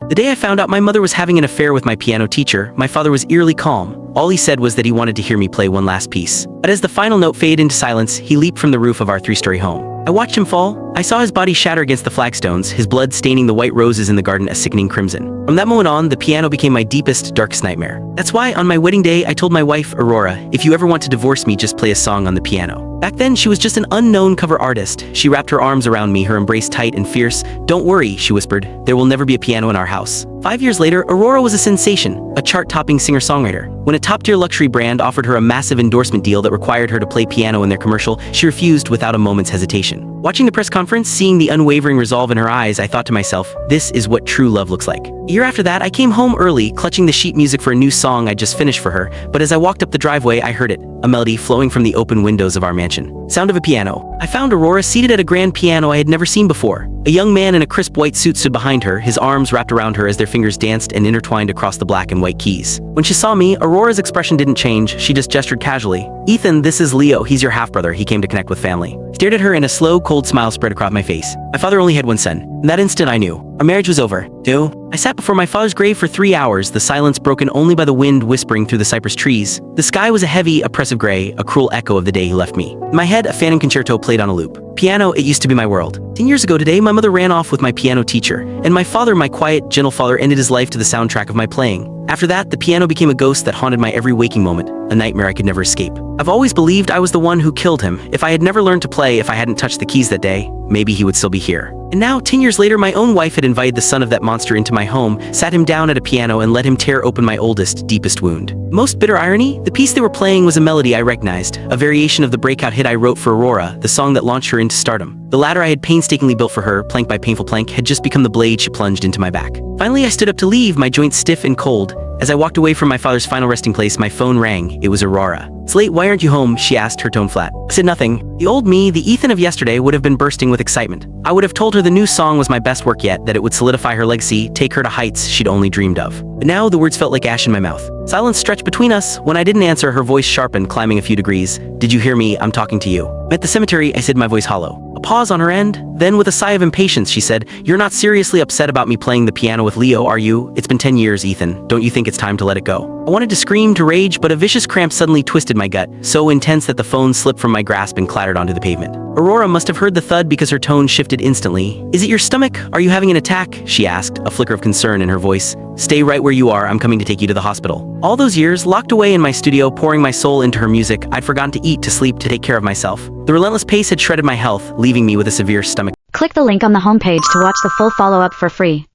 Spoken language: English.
The day I found out my mother was having an affair with my piano teacher, my father was eerily calm. All he said was that he wanted to hear me play one last piece. But as the final note faded into silence, he leaped from the roof of our 3-story home. I watched him fall. I saw his body shatter against the flagstones, his blood staining the white roses in the garden a sickening crimson. From that moment on, the piano became my deepest, darkest nightmare. That's why, on my wedding day, I told my wife, Aurora, if you ever want to divorce me, just play a song on the piano. Back then, she was just an unknown cover artist. She wrapped her arms around me, her embrace tight and fierce. Don't worry, she whispered, there will never be a piano in our house. 5 years later, Aurora was a sensation, a chart-topping singer-songwriter. When a top-tier luxury brand offered her a massive endorsement deal that required her to play piano in their commercial, she refused without a moment's hesitation. Watching the press conference, seeing the unwavering resolve in her eyes, I thought to myself, this is what true love looks like. A year after that, I came home early, clutching the sheet music for a new song I'd just finished for her, but as I walked up the driveway, I heard it, a melody flowing from the open windows of our mansion. Sound of a piano. I found Aurora seated at a grand piano I had never seen before. A young man in a crisp white suit stood behind her, his arms wrapped around her as their fingers danced and intertwined across the black and white keys. When she saw me, Aurora's expression didn't change, she just gestured casually. Ethan, this is Leo, he's your half-brother, he came to connect with family. Stared at her and a slow, cold smile spread across my face. My father only had one son. In that instant I knew. Our marriage was over. I sat before my father's grave for 3 hours, the silence broken only by the wind whispering through the cypress trees. The sky was a heavy, oppressive gray, a cruel echo of the day he left me. In my head, a Phantom concerto played on a loop. Piano, it used to be my world. 10 years ago today, my mother ran off with my piano teacher, and my father, my quiet, gentle father, ended his life to the soundtrack of my playing. After that, the piano became a ghost that haunted my every waking moment, a nightmare I could never escape. I've always believed I was the one who killed him. If I had never learned to play, if I hadn't touched the keys that day, maybe he would still be here. And now, 10 years later, my own wife had invited the son of that monster into my home, sat him down at a piano, and let him tear open my oldest, deepest wound. Most bitter irony, the piece they were playing was a melody I recognized, a variation of the breakout hit I wrote for Aurora, the song that launched her into stardom. The ladder I had painstakingly built for her, plank by painful plank, had just become the blade she plunged into my back. Finally, I stood up to leave, my joints stiff and cold. As I walked away from my father's final resting place, my phone rang. It was Aurora. It's late, why aren't you home? She asked, her tone flat. I said nothing. The old me, the Ethan of yesterday, would have been bursting with excitement. I would have told her the new song was my best work yet, that it would solidify her legacy, take her to heights she'd only dreamed of. But now the words felt like ash in my mouth. Silence stretched between us. When I didn't answer, her voice sharpened, climbing a few degrees. Did you hear me? I'm talking to you. At the cemetery, I said, my voice hollow. A pause on her end. Then with a sigh of impatience, she said, you're not seriously upset about me playing the piano with Leo, are you? It's been 10 years, Ethan. Don't you think it's time to let it go? I wanted to scream, to rage, but a vicious cramp suddenly twisted my gut, so intense that the phone slipped from my grasp and clattered onto the pavement. Aurora must have heard the thud because her tone shifted instantly. Is it your stomach? Are you having an attack? She asked, a flicker of concern in her voice. Stay right where you are, I'm coming to take you to the hospital. All those years, locked away in my studio, pouring my soul into her music, I'd forgotten to eat, to sleep, to take care of myself. The relentless pace had shredded my health, leaving me with a severe stomach. Click the link on the homepage to watch the full follow-up for free.